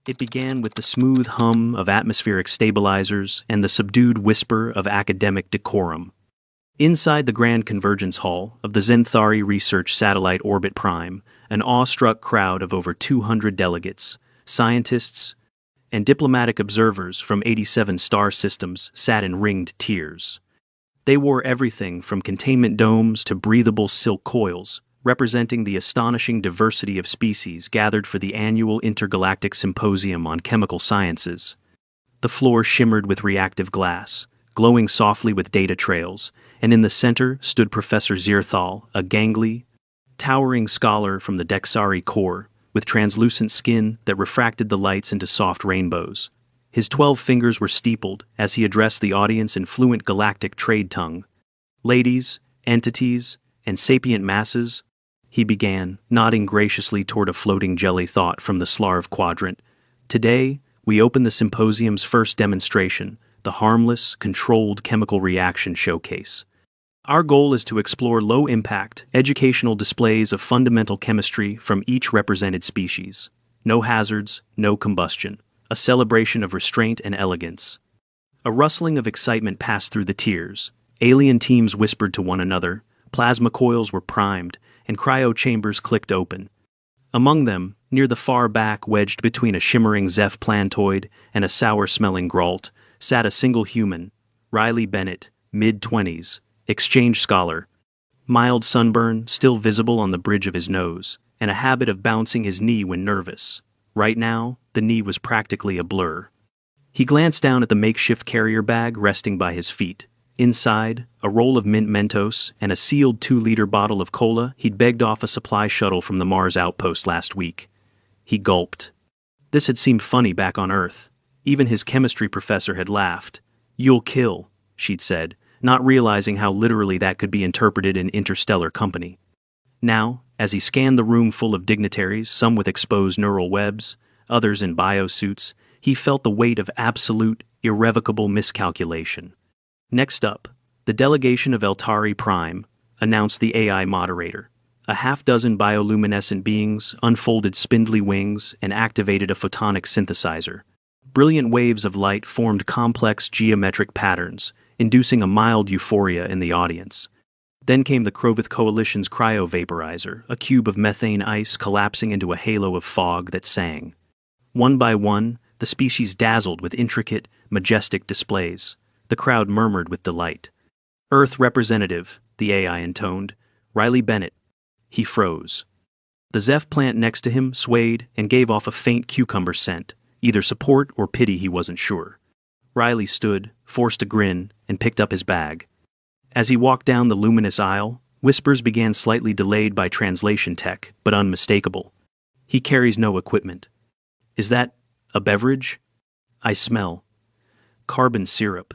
It began with the smooth hum of atmospheric stabilizers and the subdued whisper of academic decorum. Inside the Grand Convergence Hall of the Zenthari Research Satellite Orbit Prime, an awestruck crowd of over 200 delegates, scientists, and diplomatic observers from 87 star systems sat in ringed tiers. They wore everything from containment domes to breathable silk coils, representing the astonishing diversity of species gathered for the annual Intergalactic Symposium on Chemical Sciences. The floor shimmered with reactive glass, glowing softly with data trails, and in the center stood Professor Zirthal, a gangly, towering scholar from the Dexari Corps, with translucent skin that refracted the lights into soft rainbows. His 12 fingers were steepled as he addressed the audience in fluent galactic trade tongue. "Ladies, entities, and sapient masses," he began, nodding graciously toward a floating jelly thought from the Slarv quadrant. "Today, we open the symposium's first demonstration, the harmless, controlled chemical reaction showcase. Our goal is to explore low-impact, educational displays of fundamental chemistry from each represented species. No hazards, no combustion. A celebration of restraint and elegance." A rustling of excitement passed through the tiers. Alien teams whispered to one another, plasma coils were primed, and cryo chambers clicked open. Among them, near the far back wedged between a shimmering Zeph plantoid and a sour-smelling Grault, sat a single human, Riley Bennett, mid-20s, exchange scholar, mild sunburn still visible on the bridge of his nose, and a habit of bouncing his knee when nervous. Right now, the knee was practically a blur. He glanced down at the makeshift carrier bag resting by his feet. Inside, a roll of mint Mentos and a sealed 2-liter bottle of cola he'd begged off a supply shuttle from the Mars outpost last week. He gulped. This had seemed funny back on Earth. Even his chemistry professor had laughed. "You'll kill," she'd said, not realizing how literally that could be interpreted in interstellar company. Now, as he scanned the room full of dignitaries, some with exposed neural webs, others in biosuits, he felt the weight of absolute, irrevocable miscalculation. Next up, the delegation of Eltari Prime, announced the AI moderator. A half-dozen bioluminescent beings unfolded spindly wings and activated a photonic synthesizer. Brilliant waves of light formed complex geometric patterns, inducing a mild euphoria in the audience. Then came the Krovith Coalition's cryo-vaporizer, a cube of methane ice collapsing into a halo of fog that sang. One by one, the species dazzled with intricate, majestic displays. The crowd murmured with delight. "Earth representative," the AI intoned. "Riley Bennett." He froze. The Zeph plant next to him swayed and gave off a faint cucumber scent, either support or pity, he wasn't sure. Riley stood, forced a grin, and picked up his bag. As he walked down the luminous aisle, whispers began slightly delayed by translation tech, but unmistakable. "He carries no equipment." "Is that a beverage?" "I smell carbon syrup."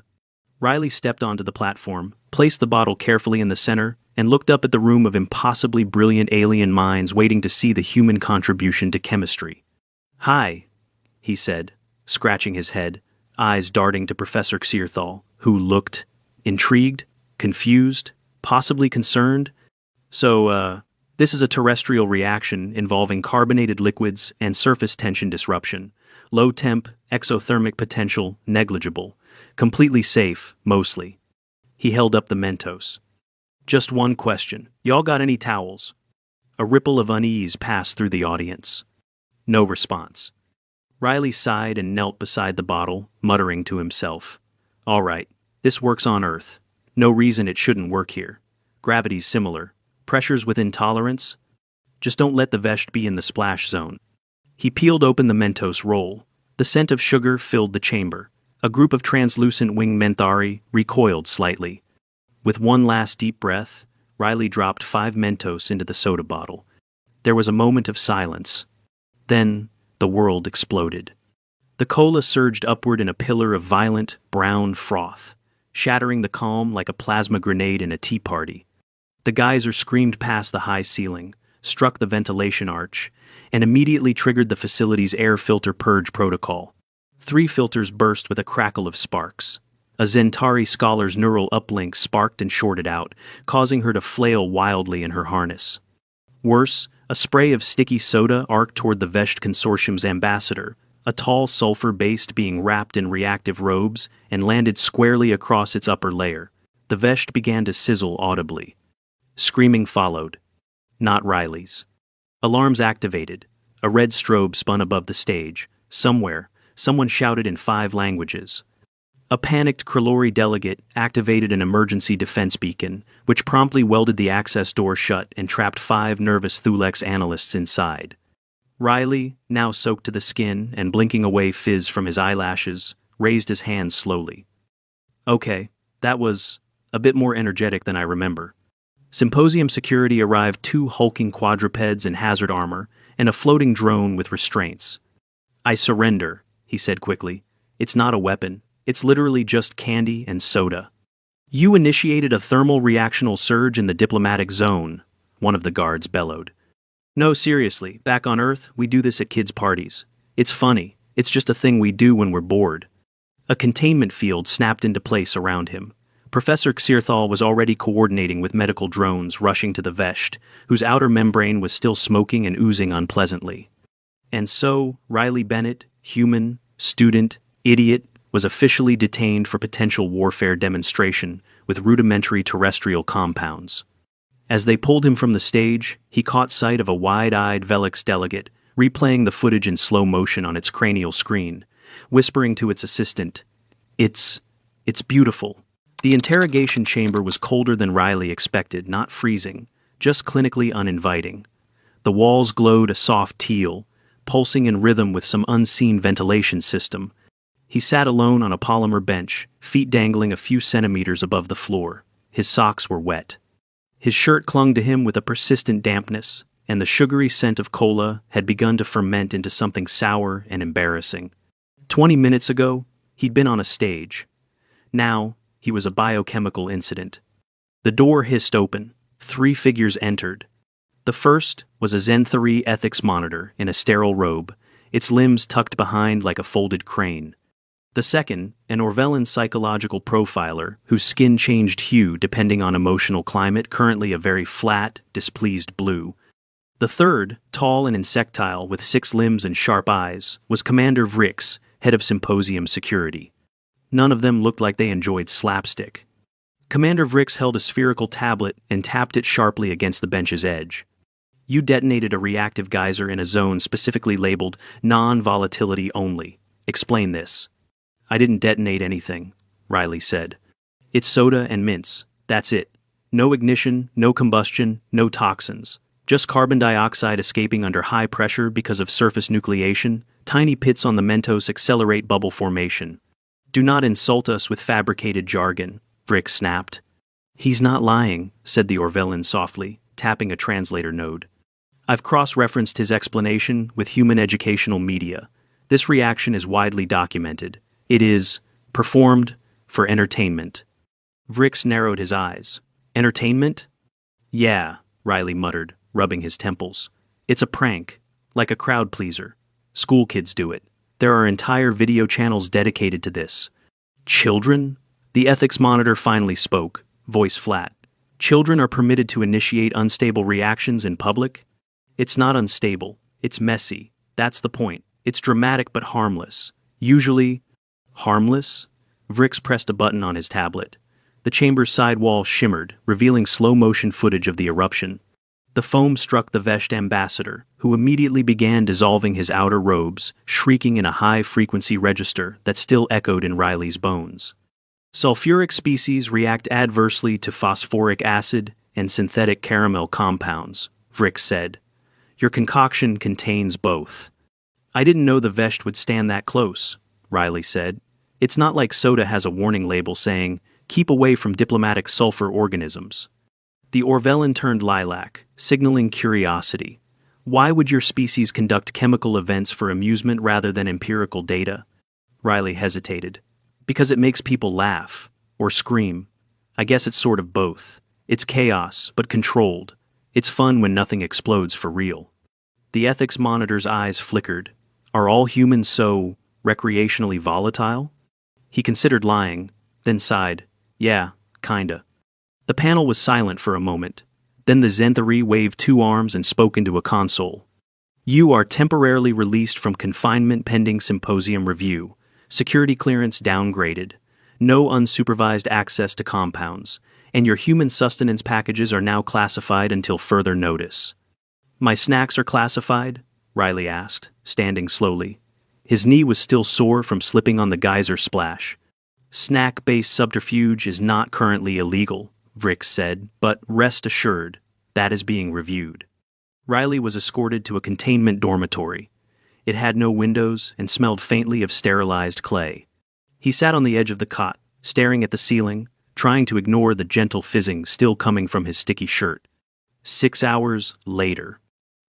Riley stepped onto the platform, placed the bottle carefully in the center, and looked up at the room of impossibly brilliant alien minds waiting to see the human contribution to chemistry. "Hi," he said, scratching his head, eyes darting to Professor Xirthal, who looked intrigued, confused, possibly concerned. "So, this is a terrestrial reaction involving carbonated liquids and surface tension disruption. Low temp, exothermic potential, negligible. Completely safe, mostly." He held up the Mentos. "Just one question. Y'all got any towels?" A ripple of unease passed through the audience. No response. Riley sighed and knelt beside the bottle, muttering to himself. "All right, this works on Earth. No reason it shouldn't work here. Gravity's similar. Pressures within tolerance. Just don't let the Vesht be in the splash zone." He peeled open the Mentos roll. The scent of sugar filled the chamber. A group of translucent winged Menthari recoiled slightly. With one last deep breath, Riley dropped 5 Mentos into the soda bottle. There was a moment of silence. Then, the world exploded. The cola surged upward in a pillar of violent, brown froth, shattering the calm like a plasma grenade in a tea party. The geyser screamed past the high ceiling, struck the ventilation arch, and immediately triggered the facility's air filter purge protocol. 3 filters burst with a crackle of sparks. A Zentari scholar's neural uplink sparked and shorted out, causing her to flail wildly in her harness. Worse, a spray of sticky soda arced toward the Vesht Consortium's ambassador, a tall sulfur-based being wrapped in reactive robes and landed squarely across its upper layer. The vest began to sizzle audibly. Screaming followed. Not Riley's. Alarms activated. A red strobe spun above the stage. Somewhere, someone shouted in 5 languages. A panicked Krillori delegate activated an emergency defense beacon, which promptly welded the access door shut and trapped 5 nervous Thulex analysts inside. Riley, now soaked to the skin and blinking away fizz from his eyelashes, raised his hands slowly. Okay, that was a bit more energetic than I remember. Symposium security arrived 2 hulking quadrupeds in hazard armor and a floating drone with restraints. I surrender, he said quickly. It's not a weapon. It's literally just candy and soda. You initiated a thermal reactional surge in the diplomatic zone, one of the guards bellowed. No, seriously, back on Earth, we do this at kids' parties. It's funny. It's just a thing we do when we're bored. A containment field snapped into place around him. Professor Xirthal was already coordinating with medical drones rushing to the Vesht, whose outer membrane was still smoking and oozing unpleasantly. And so, Riley Bennett, human, student, idiot, was officially detained for potential warfare demonstration with rudimentary terrestrial compounds. As they pulled him from the stage, he caught sight of a wide-eyed Velix delegate replaying the footage in slow motion on its cranial screen, whispering to its assistant, It's beautiful." The interrogation chamber was colder than Riley expected, not freezing, just clinically uninviting. The walls glowed a soft teal, pulsing in rhythm with some unseen ventilation system. He sat alone on a polymer bench, feet dangling a few centimeters above the floor. His socks were wet. His shirt clung to him with a persistent dampness, and the sugary scent of cola had begun to ferment into something sour and embarrassing. 20 minutes ago, he'd been on a stage. Now, he was a biochemical incident. The door hissed open. 3 figures entered. The first was a Zen-3 ethics monitor in a sterile robe, its limbs tucked behind like a folded crane. The second, an Orvellan psychological profiler whose skin changed hue depending on emotional climate, currently a very flat, displeased blue. The third, tall and insectile with 6 limbs and sharp eyes, was Commander Vrix, head of Symposium security. None of them looked like they enjoyed slapstick. Commander Vrix held a spherical tablet and tapped it sharply against the bench's edge. You detonated a reactive geyser in a zone specifically labeled non-volatility only. Explain this. I didn't detonate anything, Riley said. It's soda and mints. That's it. No ignition, no combustion, no toxins. Just carbon dioxide escaping under high pressure because of surface nucleation. Tiny pits on the Mentos accelerate bubble formation. Do not insult us with fabricated jargon, Vrix snapped. He's not lying, said the Orvellan softly, tapping a translator node. I've cross-referenced his explanation with human educational media. This reaction is widely documented. It is performed for entertainment. Vrix narrowed his eyes. Entertainment? Yeah, Riley muttered, rubbing his temples. It's a prank, like a crowd pleaser. School kids do it. There are entire video channels dedicated to this. Children? The ethics monitor finally spoke, voice flat. Children are permitted to initiate unstable reactions in public? It's not unstable. It's messy. That's the point. It's dramatic but harmless. Usually, harmless? Vrix pressed a button on his tablet. The chamber's side wall shimmered, revealing slow-motion footage of the eruption. The foam struck the Vesht ambassador, who immediately began dissolving his outer robes, shrieking in a high-frequency register that still echoed in Riley's bones. Sulfuric species react adversely to phosphoric acid and synthetic caramel compounds, Vrix said. Your concoction contains both. I didn't know the Vesht would stand that close, Riley said. It's not like soda has a warning label saying, keep away from diplomatic sulfur organisms. The Orvellan turned lilac, signaling curiosity. Why would your species conduct chemical events for amusement rather than empirical data? Riley hesitated. Because it makes people laugh, or scream. I guess it's sort of both. It's chaos, but controlled. It's fun when nothing explodes for real. The ethics monitor's eyes flickered. Are all humans so recreationally volatile? He considered lying, then sighed. Yeah, kinda. The panel was silent for a moment. Then the Zen-3 waved 2 arms and spoke into a console. You are temporarily released from confinement pending symposium review. Security clearance downgraded. No unsupervised access to compounds. And your human sustenance packages are now classified until further notice. My snacks are classified? Riley asked, standing slowly. His knee was still sore from slipping on the geyser splash. Snack-based subterfuge is not currently illegal, Vrick said, but rest assured, that is being reviewed. Riley was escorted to a containment dormitory. It had no windows and smelled faintly of sterilized clay. He sat on the edge of the cot, staring at the ceiling, trying to ignore the gentle fizzing still coming from his sticky shirt. 6 hours later.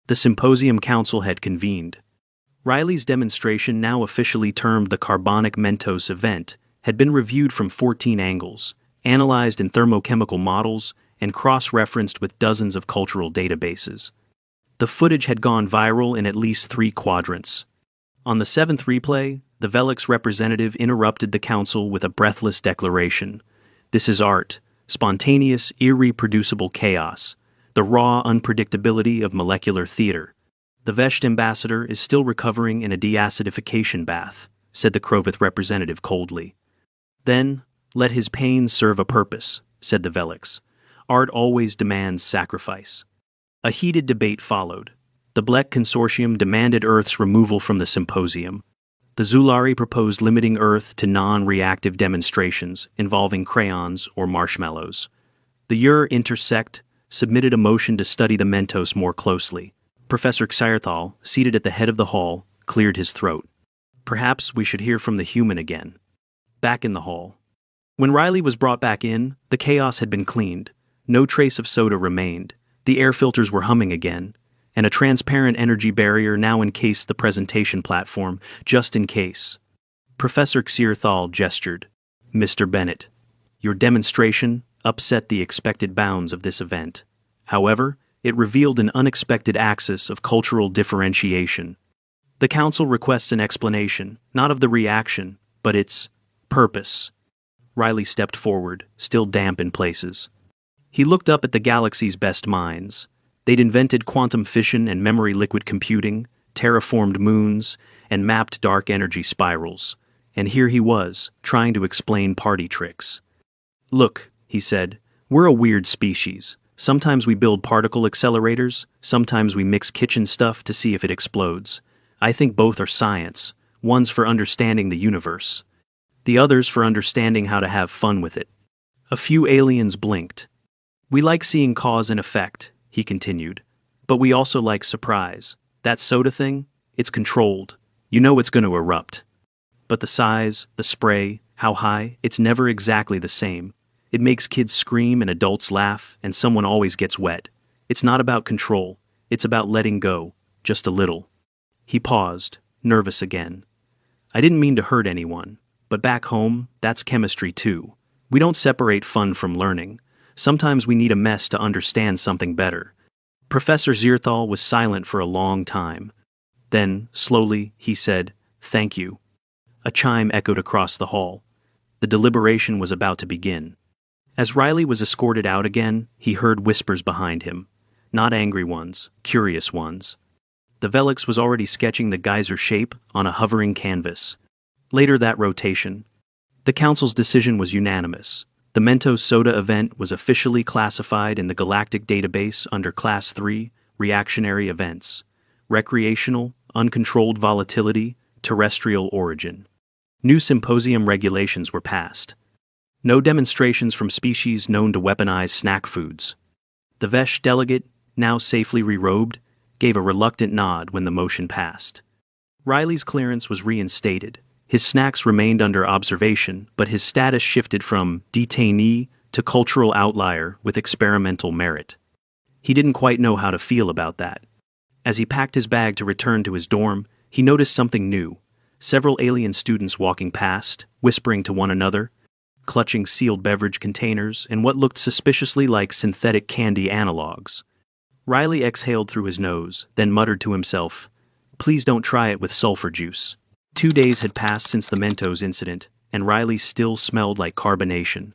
The Symposium Council had convened. Riley's demonstration, now officially termed the Carbonic Mentos event, had been reviewed from 14 angles, analyzed in thermochemical models, and cross-referenced with dozens of cultural databases. The footage had gone viral in at least 3 quadrants. On the 7th replay, the Velix representative interrupted the council with a breathless declaration. This is art, spontaneous, irreproducible chaos, the raw unpredictability of molecular theater. The Vesht ambassador is still recovering in a deacidification bath, said the Krovith representative coldly. Then, let his pain serve a purpose, said the Velix. Art always demands sacrifice. A heated debate followed. The Blek Consortium demanded Earth's removal from the symposium. The Zulari proposed limiting Earth to non-reactive demonstrations involving crayons or marshmallows. The Intersect submitted a motion to study the Mentos more closely. Professor Xaerthal, seated at the head of the hall, cleared his throat. Perhaps we should hear from the human again. Back in the hall. When Riley was brought back in, the chaos had been cleaned. No trace of soda remained. The air filters were humming again, and a transparent energy barrier now encased the presentation platform, just in case. Professor Xaerthal gestured. Mr. Bennett, your demonstration upset the expected bounds of this event. However, it revealed an unexpected axis of cultural differentiation. The Council requests an explanation, not of the reaction, but its purpose. Riley stepped forward, still damp in places. He looked up at the galaxy's best minds. They'd invented quantum fission and memory liquid computing, terraformed moons, and mapped dark energy spirals. And here he was, trying to explain party tricks. Look, he said, we're a weird species. Sometimes we build particle accelerators, sometimes we mix kitchen stuff to see if it explodes. I think both are science. One's for understanding the universe. The other's for understanding how to have fun with it. A few aliens blinked. We like seeing cause and effect, he continued. But we also like surprise. That soda thing, it's controlled. You know it's going to erupt. But the size, the spray, how high, it's never exactly the same. It makes kids scream and adults laugh, and someone always gets wet. It's not about control. It's about letting go, just a little. He paused, nervous again. I didn't mean to hurt anyone, but back home, that's chemistry too. We don't separate fun from learning. Sometimes we need a mess to understand something better. Professor Xaerthal was silent for a long time. Then, slowly, he said, "Thank you." A chime echoed across the hall. The deliberation was about to begin. As Riley was escorted out again, he heard whispers behind him. Not angry ones, curious ones. The Velix was already sketching the geyser shape on a hovering canvas. Later that rotation. The Council's decision was unanimous. The Mentos soda event was officially classified in the Galactic Database under Class 3, Reactionary Events. Recreational, uncontrolled volatility, terrestrial origin. New symposium regulations were passed. No demonstrations from species known to weaponize snack foods. The Vesh delegate, now safely re-robed, gave a reluctant nod when the motion passed. Riley's clearance was reinstated. His snacks remained under observation, but his status shifted from detainee to cultural outlier with experimental merit. He didn't quite know how to feel about that. As he packed his bag to return to his dorm, he noticed something new. Several alien students walking past, whispering to one another, clutching sealed beverage containers and what looked suspiciously like synthetic candy analogs. Riley exhaled through his nose, then muttered to himself, "Please don't try it with sulfur juice." 2 days had passed since the Mentos incident, and Riley still smelled like carbonation.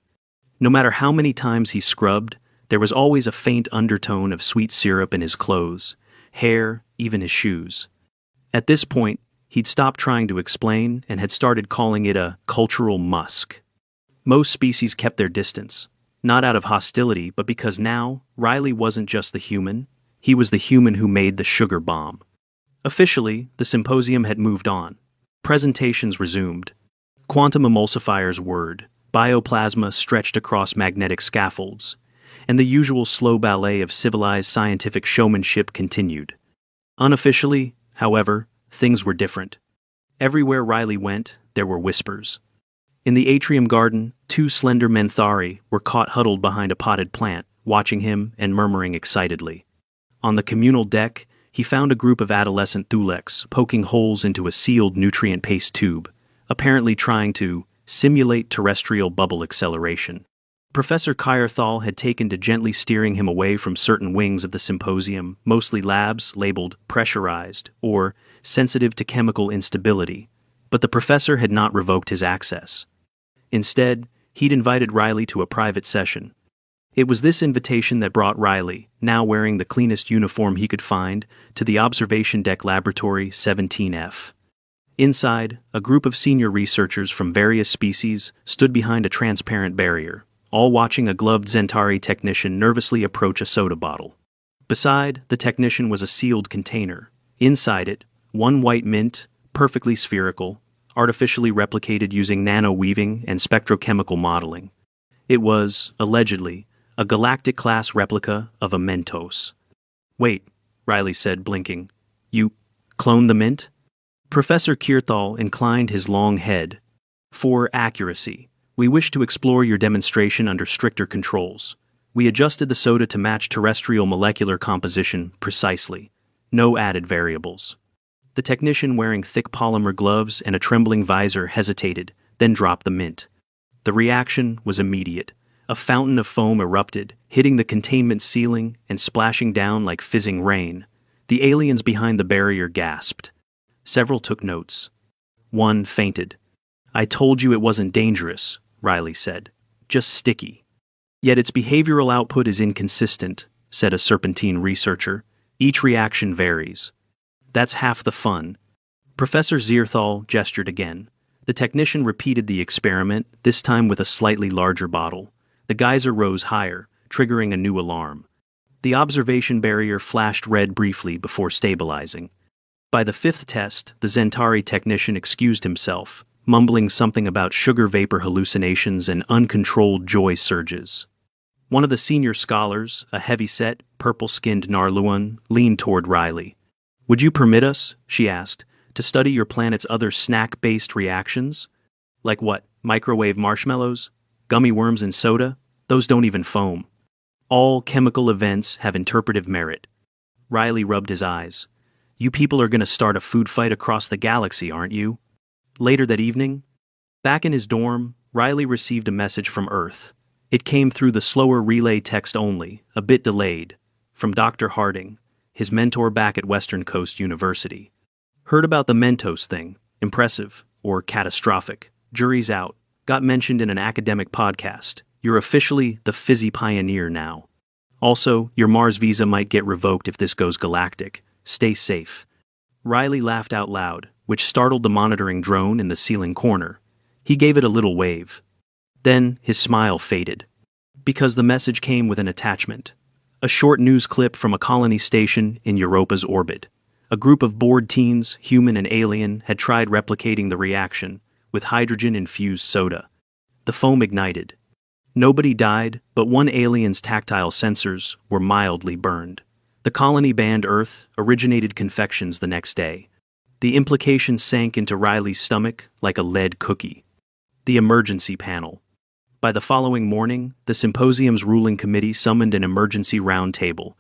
No matter how many times he scrubbed, there was always a faint undertone of sweet syrup in his clothes. hair, even his shoes. At this point, he'd stopped trying to explain and had started calling it a cultural musk. Most species kept their distance, not out of hostility, but because now, Riley wasn't just the human, he was the human who made the sugar bomb. Officially, the symposium had moved on. Presentations resumed. Quantum emulsifiers whirred, bioplasma stretched across magnetic scaffolds, and the usual slow ballet of civilized scientific showmanship continued. Unofficially, however, things were different. Everywhere Riley went, there were whispers. In the atrium garden, two slender Menthari were caught huddled behind a potted plant, watching him and murmuring excitedly. On the communal deck, he found a group of adolescent Thulecs poking holes into a sealed nutrient paste tube, apparently trying to simulate terrestrial bubble acceleration. Professor Kierthal had taken to gently steering him away from certain wings of the symposium, mostly labs labeled pressurized or sensitive to chemical instability, but the professor had not revoked his access. Instead, he'd invited Riley to a private session. It was this invitation that brought Riley, now wearing the cleanest uniform he could find, to the Observation Deck Laboratory 17F. Inside, a group of senior researchers from various species stood behind a transparent barrier, all watching a gloved Zentari technician nervously approach a soda bottle. Beside the technician was a sealed container. Inside it, one white mint, perfectly spherical, artificially replicated using nano-weaving and spectrochemical modeling. It was, allegedly, a galactic-class replica of a Mentos. "Wait," Riley said, blinking. "You cloned the mint?" Professor Kierthal inclined his long head. "For accuracy, we wish to explore your demonstration under stricter controls. We adjusted the soda to match terrestrial molecular composition precisely. No added variables." The technician wearing thick polymer gloves and a trembling visor hesitated, then dropped the mint. The reaction was immediate. A fountain of foam erupted, hitting the containment ceiling and splashing down like fizzing rain. The aliens behind the barrier gasped. Several took notes. One fainted. "I told you it wasn't dangerous," Riley said. "Just sticky." "Yet its behavioral output is inconsistent," said a serpentine researcher. "Each reaction varies." "That's half the fun." Professor Zierthal gestured again. The technician repeated the experiment, this time with a slightly larger bottle. The geyser rose higher, triggering a new alarm. The observation barrier flashed red briefly before stabilizing. By the fifth test, the Zentari technician excused himself, mumbling something about sugar vapor hallucinations and uncontrolled joy surges. One of the senior scholars, a heavy-set, purple-skinned Narluan, leaned toward Riley. "Would you permit us," she asked, "to study your planet's other snack-based reactions? Like what, microwave marshmallows? Gummy worms and soda? Those don't even foam. All chemical events have interpretive merit." Riley rubbed his eyes. "You people are going to start a food fight across the galaxy, aren't you?" Later that evening, back in his dorm, Riley received a message from Earth. It came through the slower relay text only, a bit delayed, from Dr. Harding, his mentor back at Western Coast University. "Heard about the Mentos thing. Impressive, or catastrophic. Jury's out. Got mentioned in an academic podcast. You're officially the fizzy pioneer now. Also, your Mars visa might get revoked if this goes galactic. Stay safe." Riley laughed out loud, which startled the monitoring drone in the ceiling corner. He gave it a little wave. Then his smile faded. Because the message came with an attachment. A short news clip from a colony station in Europa's orbit. A group of bored teens, human and alien, had tried replicating the reaction with hydrogen-infused soda. The foam ignited. Nobody died, but one alien's tactile sensors were mildly burned. The colony banned Earth originated confections the next day. The implication sank into Riley's stomach like a lead cookie. The emergency panel. By the following morning, the symposium's ruling committee summoned an emergency roundtable.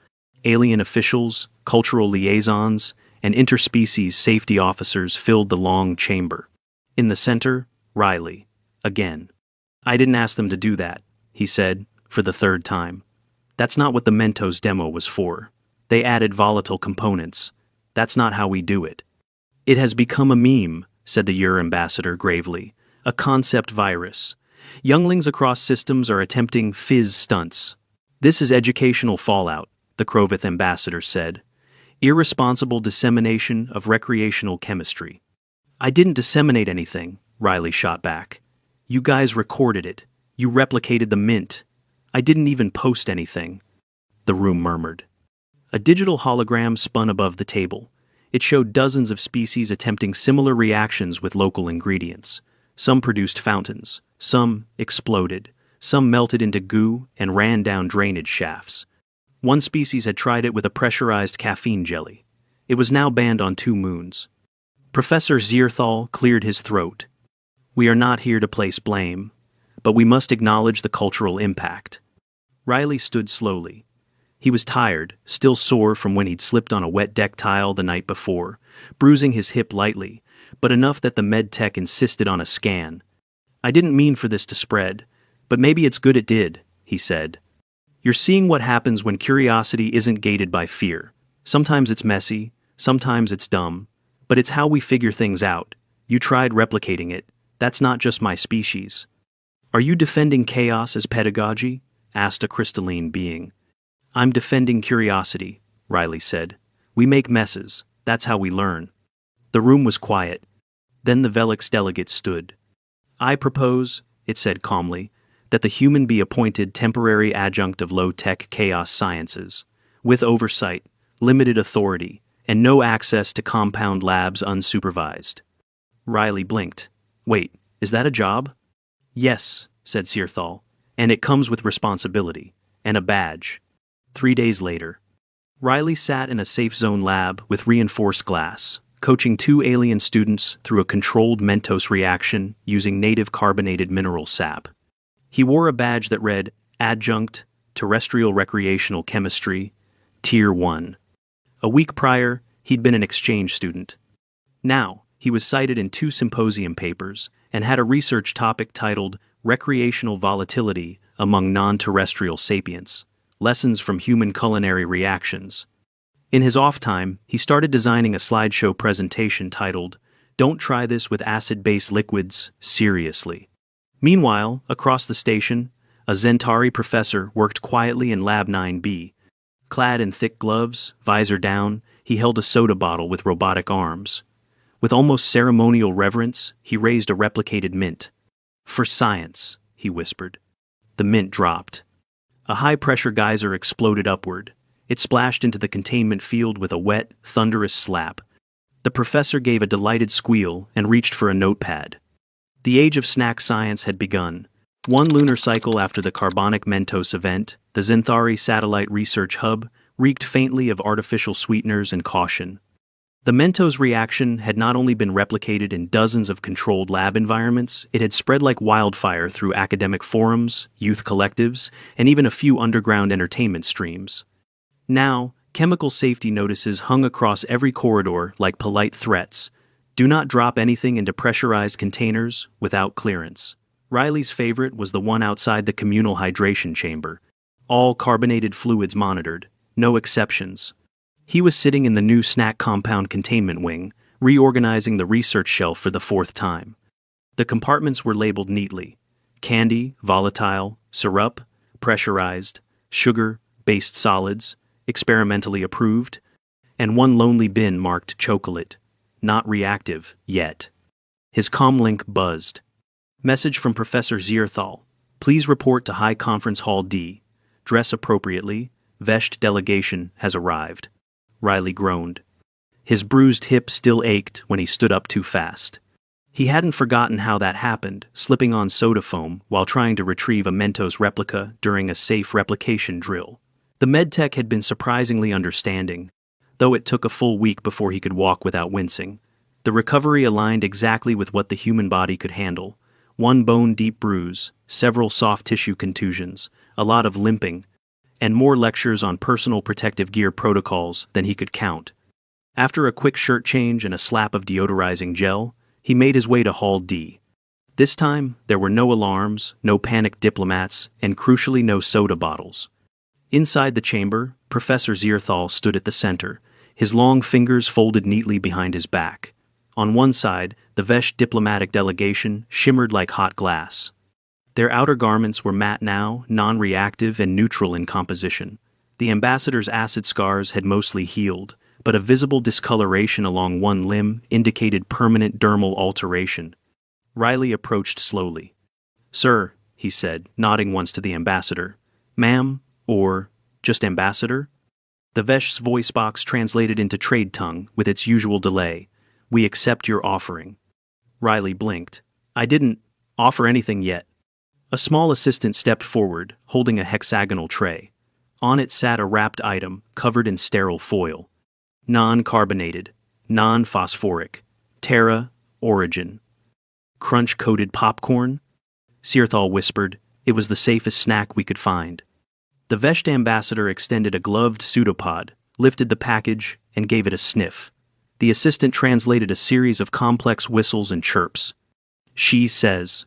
Alien officials, cultural liaisons, and interspecies safety officers filled the long chamber. In the center, Riley. Again. "I didn't ask them to do that," he said, for the third time. "That's not what the Mentos demo was for. They added volatile components. That's not how we do it." "It has become a meme," said the Ur ambassador gravely. "A concept virus. Younglings across systems are attempting fizz stunts. This is educational fallout," the Krovith ambassador said. Irresponsible dissemination of recreational chemistry. I didn't disseminate anything, Riley shot back. You guys recorded it. You replicated the mint. I didn't even post anything. The room murmured. A digital hologram spun above the table. It showed dozens of species attempting similar reactions with local ingredients. Some produced fountains, some exploded, some melted into goo and ran down drainage shafts. One species had tried it with a pressurized caffeine jelly. It was now banned on 2 moons. Professor Zierthal cleared his throat. We are not here to place blame, but we must acknowledge the cultural impact. Riley stood slowly. He was tired, still sore from when he'd slipped on a wet deck tile the night before, bruising his hip lightly, but enough that the med tech insisted on a scan. I didn't mean for this to spread, but maybe it's good it did, he said. You're seeing what happens when curiosity isn't gated by fear. Sometimes it's messy, sometimes it's dumb, but it's how we figure things out. You tried replicating it. That's not just my species. Are you defending chaos as pedagogy? Asked a crystalline being. I'm defending curiosity, Riley said. We make messes. That's how we learn. The room was quiet. Then the Velix delegate stood. I propose, it said calmly, that the human be appointed temporary adjunct of low-tech chaos sciences, with oversight, limited authority, and no access to compound labs unsupervised. Riley blinked. Wait, is that a job? Yes, said Zierthal, and it comes with responsibility, and a badge. 3 days later, Riley sat in a safe zone lab with reinforced glass, coaching 2 alien students through a controlled Mentos reaction using native carbonated mineral sap. He wore a badge that read Adjunct, Terrestrial Recreational Chemistry, Tier 1. A week prior, he'd been an exchange student. Now, he was cited in 2 symposium papers and had a research topic titled Recreational Volatility Among Non-Terrestrial Sapients, Lessons from Human Culinary Reactions. In his off time, he started designing a slideshow presentation titled, Don't Try This with Acid-Base Liquids, Seriously. Meanwhile, across the station, a Zentari professor worked quietly in Lab 9B. Clad in thick gloves, visor down, he held a soda bottle with robotic arms. With almost ceremonial reverence, he raised a replicated mint. For science, he whispered. The mint dropped. A high-pressure geyser exploded upward. It splashed into the containment field with a wet, thunderous slap. The professor gave a delighted squeal and reached for a notepad. The age of snack science had begun. 1 lunar cycle after the carbonic Mentos event, the Zentari Satellite Research Hub reeked faintly of artificial sweeteners and caution. The Mentos reaction had not only been replicated in dozens of controlled lab environments, it had spread like wildfire through academic forums, youth collectives, and even a few underground entertainment streams. Now, chemical safety notices hung across every corridor like polite threats. Do not drop anything into pressurized containers without clearance. Riley's favorite was the one outside the communal hydration chamber. All carbonated fluids monitored, no exceptions. He was sitting in the new snack compound containment wing, reorganizing the research shelf for the 4th time. The compartments were labeled neatly: candy, volatile, syrup, pressurized, sugar-based solids, experimentally approved, and 1 lonely bin marked chocolate, not reactive yet. His comlink buzzed. Message from Professor Zierthal. Please report to High Conference Hall D. Dress appropriately. Vesht delegation has arrived. Riley groaned. His bruised hip still ached when he stood up too fast. He hadn't forgotten how that happened, slipping on soda foam while trying to retrieve a Mentos replica during a safe replication drill. The medtech had been surprisingly understanding, though it took a full week before he could walk without wincing. The recovery aligned exactly with what the human body could handle. 1 bone-deep bruise, several soft tissue contusions, a lot of limping, and more lectures on personal protective gear protocols than he could count. After a quick shirt change and a slap of deodorizing gel, he made his way to Hall D. This time, there were no alarms, no panicked diplomats, and crucially no soda bottles. Inside the chamber, Professor Zierthal stood at the center, his long fingers folded neatly behind his back. On one side, the Vesht diplomatic delegation shimmered like hot glass. Their outer garments were matte now, non-reactive and neutral in composition. The ambassador's acid scars had mostly healed, but a visible discoloration along one limb indicated permanent dermal alteration. Riley approached slowly. "Sir," he said, nodding once to the ambassador. "Ma'am, or just ambassador?" The Vesh's voice box translated into trade tongue with its usual delay. "We accept your offering." Riley blinked. "I didn't offer anything yet." A small assistant stepped forward, holding a hexagonal tray. On it sat a wrapped item covered in sterile foil. Non-carbonated, non-phosphoric, Terra origin. Crunch-coated popcorn? Searthal whispered. It was the safest snack we could find. The Vesht ambassador extended a gloved pseudopod, lifted the package, and gave it a sniff. The assistant translated a series of complex whistles and chirps. "She says,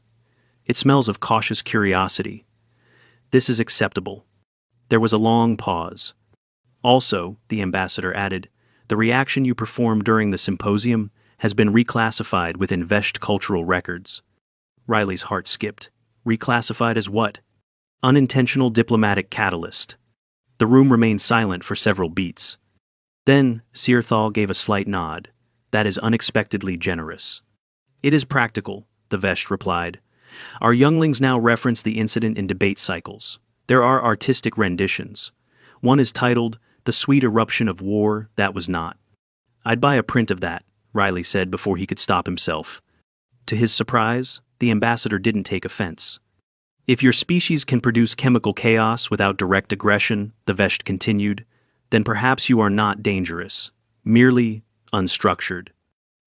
it smells of cautious curiosity. This is acceptable." There was a long pause. "Also," the ambassador added, "the reaction you performed during the symposium has been reclassified within Vesht cultural records." Riley's heart skipped. Reclassified as what? Unintentional diplomatic catalyst. The room remained silent for several beats. Then, Searthal gave a slight nod. "That is unexpectedly generous." "It is practical," the Vesht replied. "Our younglings now reference the incident in debate cycles. There are artistic renditions. One is titled, The Sweet Eruption of War That Was Not." "I'd buy a print of that," Riley said before he could stop himself. To his surprise, the ambassador didn't take offense. "If your species can produce chemical chaos without direct aggression," the Vesht continued, "then perhaps you are not dangerous, merely unstructured."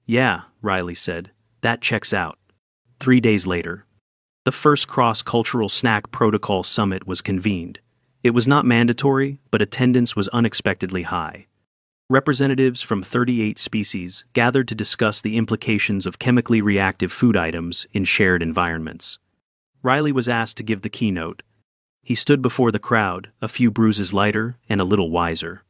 "Yeah," Riley said, "that checks out." 3 days later, the first cross-cultural snack protocol summit was convened. It was not mandatory, but attendance was unexpectedly high. Representatives from 38 species gathered to discuss the implications of chemically reactive food items in shared environments. Riley was asked to give the keynote. He stood before the crowd, a few bruises lighter and a little wiser.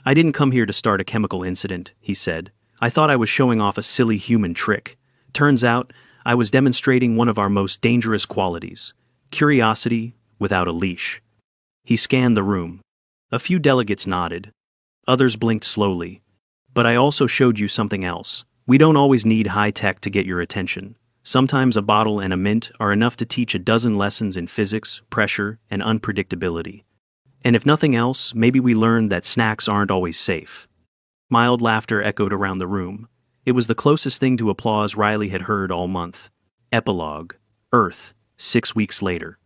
"I didn't come here to start a chemical incident," he said. "I thought I was showing off a silly human trick. Turns out, I was demonstrating one of our most dangerous qualities, curiosity without a leash." He scanned the room. A few delegates nodded. Others blinked slowly. "But I also showed you something else. We don't always need high tech to get your attention. Sometimes a bottle and a mint are enough to teach a dozen lessons in physics, pressure, and unpredictability. And if nothing else, maybe we learned that snacks aren't always safe." Mild laughter echoed around the room. It was the closest thing to applause Riley had heard all month. Epilogue. Earth, 6 weeks later.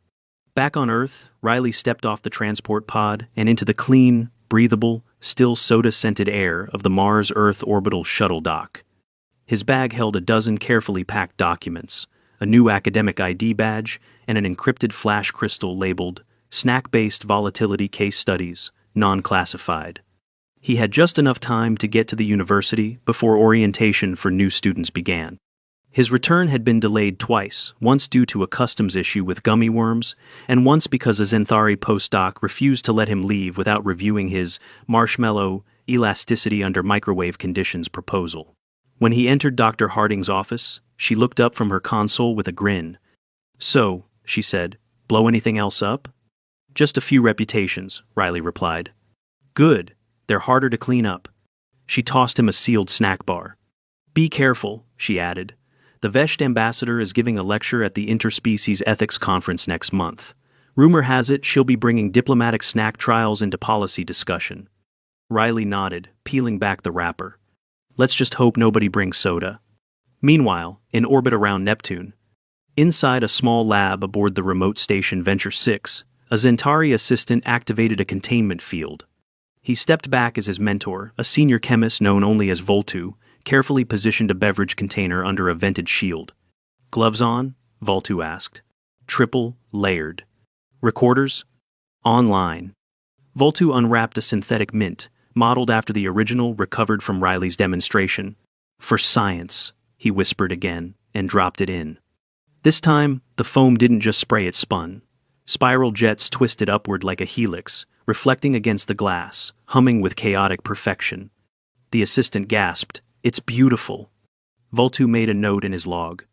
Back on Earth, Riley stepped off the transport pod and into the clean, breathable, still soda-scented air of the Mars-Earth orbital shuttle dock. His bag held a dozen carefully packed documents, a new academic ID badge, and an encrypted flash crystal labeled Snack-Based Volatility Case Studies, Non-Classified. He had just enough time to get to the university before orientation for new students began. His return had been delayed twice, once due to a customs issue with gummy worms, and once because a Zenthari postdoc refused to let him leave without reviewing his marshmallow elasticity under microwave conditions proposal. When he entered Dr. Harding's office, she looked up from her console with a grin. "So," she said, "blow anything else up?" "Just a few reputations," Riley replied. "Good. They're harder to clean up." She tossed him a sealed snack bar. "Be careful," she added. "The Vesht ambassador is giving a lecture at the Interspecies Ethics Conference next month. Rumor has it she'll be bringing diplomatic snack trials into policy discussion." Riley nodded, peeling back the wrapper. "Let's just hope nobody brings soda." Meanwhile, in orbit around Neptune, inside a small lab aboard the remote station Venture 6, a Zentari assistant activated a containment field. He stepped back as his mentor, a senior chemist known only as Voltu, carefully positioned a beverage container under a vented shield. "Gloves on?" Voltu asked. "Triple layered." "Recorders?" "Online." Voltu unwrapped a synthetic mint, modeled after the original recovered from Riley's demonstration. "For science," he whispered again, and dropped it in. This time, the foam didn't just spray, it spun. Spiral jets twisted upward like a helix, reflecting against the glass, humming with chaotic perfection. The assistant gasped, "It's beautiful." Voltu made a note in his log.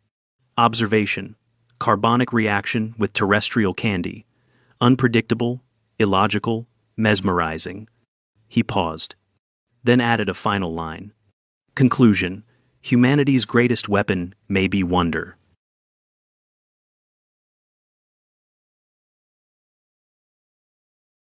Observation: carbonic reaction with terrestrial candy. Unpredictable, illogical, mesmerizing. He paused. then added a final line. Conclusion: humanity's greatest weapon may be wonder.